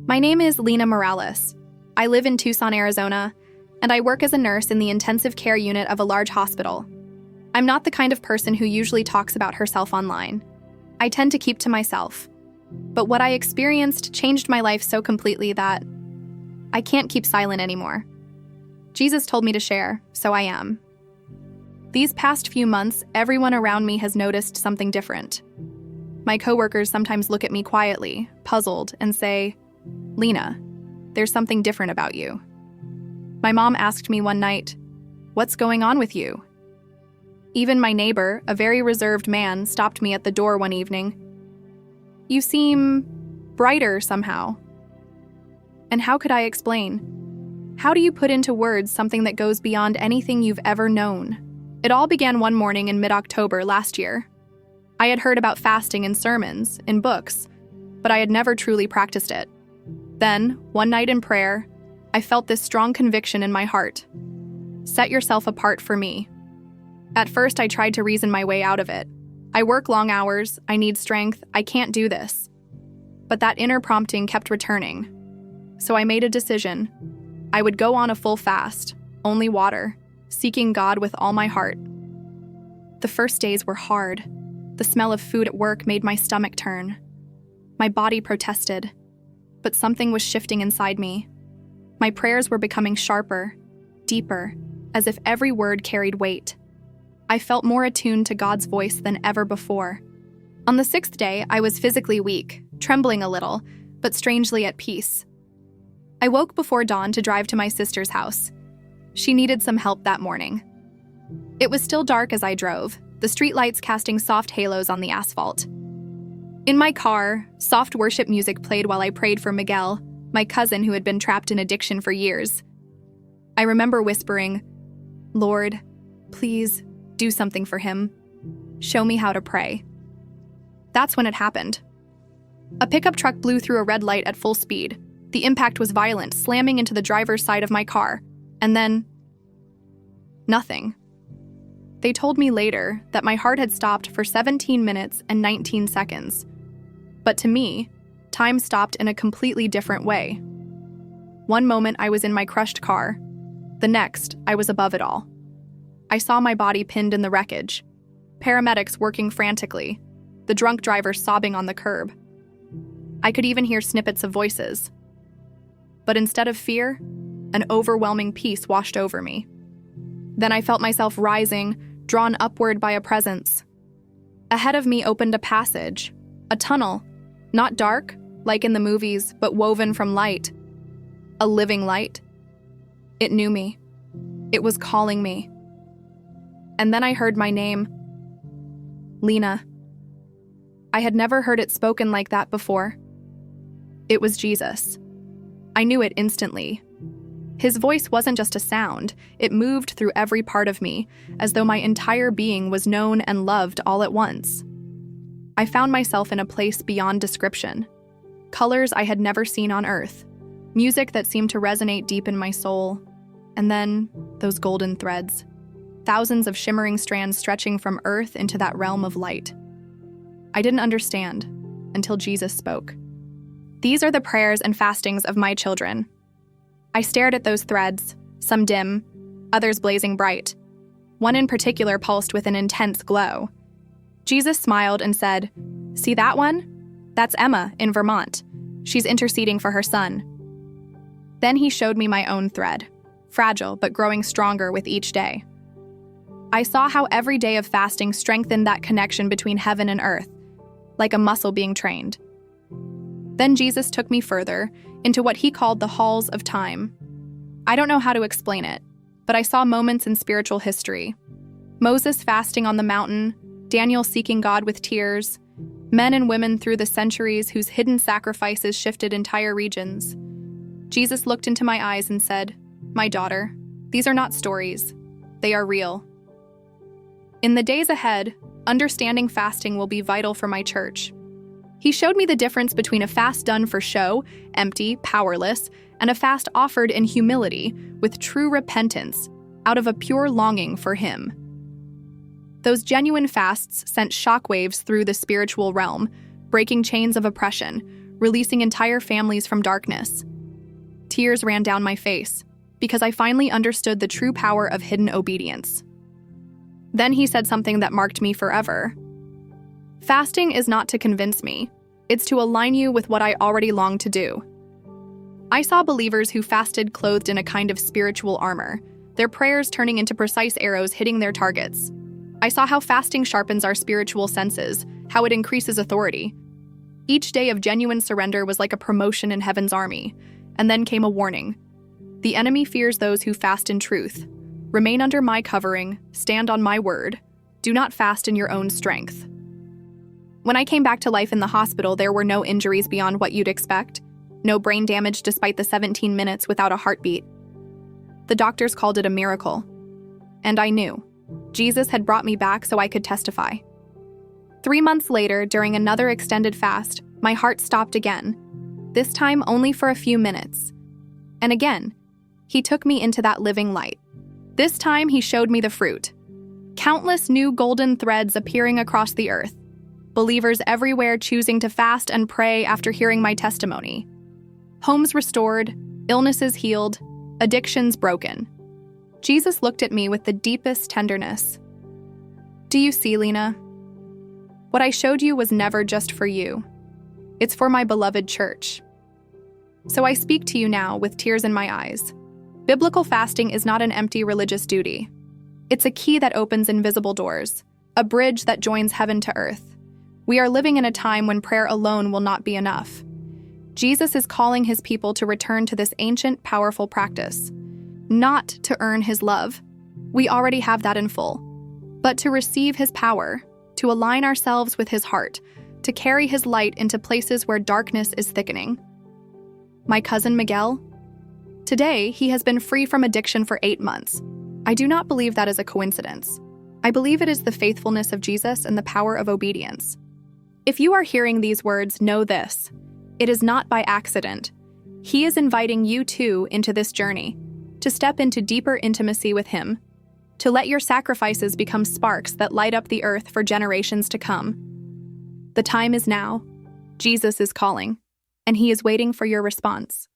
My name is Lena Morales. I live in Tucson, Arizona, and I work as a nurse in the intensive care unit of a large hospital. I'm not the kind of person who usually talks about herself online. I tend to keep to myself. But what I experienced changed my life so completely that I can't keep silent anymore. Jesus told me to share, so I am. These past few months, everyone around me has noticed something different. My coworkers sometimes look at me quietly, puzzled, and say, "Lena, there's something different about you." My mom asked me one night, "What's going on with you?" Even my neighbor, a very reserved man, stopped me at the door one evening. "You seem brighter somehow." And how could I explain? How do you put into words something that goes beyond anything you've ever known? It all began one morning in mid-October last year. I had heard about fasting in sermons, in books, but I had never truly practiced it. Then, one night in prayer, I felt this strong conviction in my heart. Set yourself apart for me. At first, I tried to reason my way out of it. I work long hours, I need strength, I can't do this. But that inner prompting kept returning. So I made a decision. I would go on a full fast, only water, seeking God with all my heart. The first days were hard. The smell of food at work made my stomach turn. My body protested, but something was shifting inside me. My prayers were becoming sharper, deeper, as if every word carried weight. I felt more attuned to God's voice than ever before. On the 6th day, I was physically weak, trembling a little, but strangely at peace. I woke before dawn to drive to my sister's house. She needed some help that morning. It was still dark as I drove, the streetlights casting soft halos on the asphalt. In my car, soft worship music played while I prayed for Miguel, my cousin who had been trapped in addiction for years. I remember whispering, "Lord, please do something for him. Show me how to pray." That's when it happened. A pickup truck blew through a red light at full speed. The impact was violent, slamming into the driver's side of my car. And then, nothing. They told me later that my heart had stopped for 17 minutes and 19 seconds. But to me, time stopped in a completely different way. One moment I was in my crushed car. The next, I was above it all. I saw my body pinned in the wreckage. Paramedics working frantically. The drunk driver sobbing on the curb. I could even hear snippets of voices. But instead of fear, an overwhelming peace washed over me. Then I felt myself rising, drawn upward by a presence. Ahead of me opened a passage, a tunnel, not dark, like in the movies, but woven from light. A living light. It knew me. It was calling me. And then I heard my name. Lena. I had never heard it spoken like that before. It was Jesus. I knew it instantly. His voice wasn't just a sound, it moved through every part of me, as though my entire being was known and loved all at once. I found myself in a place beyond description. Colors I had never seen on earth, music that seemed to resonate deep in my soul, and then those golden threads. Thousands of shimmering strands stretching from earth into that realm of light. I didn't understand until Jesus spoke. These are the prayers and fastings of my children. I stared at those threads, some dim, others blazing bright. One in particular pulsed with an intense glow. Jesus smiled and said, "See that one? That's Emma in Vermont. She's interceding for her son." Then he showed me my own thread, fragile but growing stronger with each day. I saw how every day of fasting strengthened that connection between heaven and earth, like a muscle being trained. Then Jesus took me further, into what he called the halls of time. I don't know how to explain it, but I saw moments in spiritual history. Moses fasting on the mountain, Daniel seeking God with tears, men and women through the centuries whose hidden sacrifices shifted entire regions. Jesus looked into my eyes and said, "My daughter, these are not stories. They are real." In the days ahead, understanding fasting will be vital for my church. He showed me the difference between a fast done for show, empty, powerless, and a fast offered in humility, with true repentance, out of a pure longing for him. Those genuine fasts sent shockwaves through the spiritual realm, breaking chains of oppression, releasing entire families from darkness. Tears ran down my face because I finally understood the true power of hidden obedience. Then he said something that marked me forever. Fasting is not to convince me, it's to align you with what I already long to do. I saw believers who fasted clothed in a kind of spiritual armor, their prayers turning into precise arrows hitting their targets. I saw how fasting sharpens our spiritual senses, how it increases authority. Each day of genuine surrender was like a promotion in heaven's army. And then came a warning. The enemy fears those who fast in truth. Remain under my covering, stand on my word. Do not fast in your own strength. When I came back to life in the hospital, there were no injuries beyond what you'd expect. No brain damage despite the 17 minutes without a heartbeat. The doctors called it a miracle. And I knew. Jesus had brought me back so I could testify. 3 months later, during another extended fast, my heart stopped again. This time only for a few minutes. And again, he took me into that living light. This time he showed me the fruit. Countless new golden threads appearing across the earth. Believers everywhere choosing to fast and pray after hearing my testimony. Homes restored, illnesses healed, addictions broken. Jesus looked at me with the deepest tenderness. Do you see, Lena? What I showed you was never just for you. It's for my beloved church. So I speak to you now with tears in my eyes. Biblical fasting is not an empty religious duty. It's a key that opens invisible doors, a bridge that joins heaven to earth. We are living in a time when prayer alone will not be enough. Jesus is calling his people to return to this ancient, powerful practice. Not to earn his love. We already have that in full. But to receive his power, to align ourselves with his heart, to carry his light into places where darkness is thickening. My cousin Miguel? Today, he has been free from addiction for 8 months. I do not believe that is a coincidence. I believe it is the faithfulness of Jesus and the power of obedience. If you are hearing these words, know this. It is not by accident. He is inviting you too into this journey, to step into deeper intimacy with him, to let your sacrifices become sparks that light up the earth for generations to come. The time is now. Jesus is calling, and he is waiting for your response.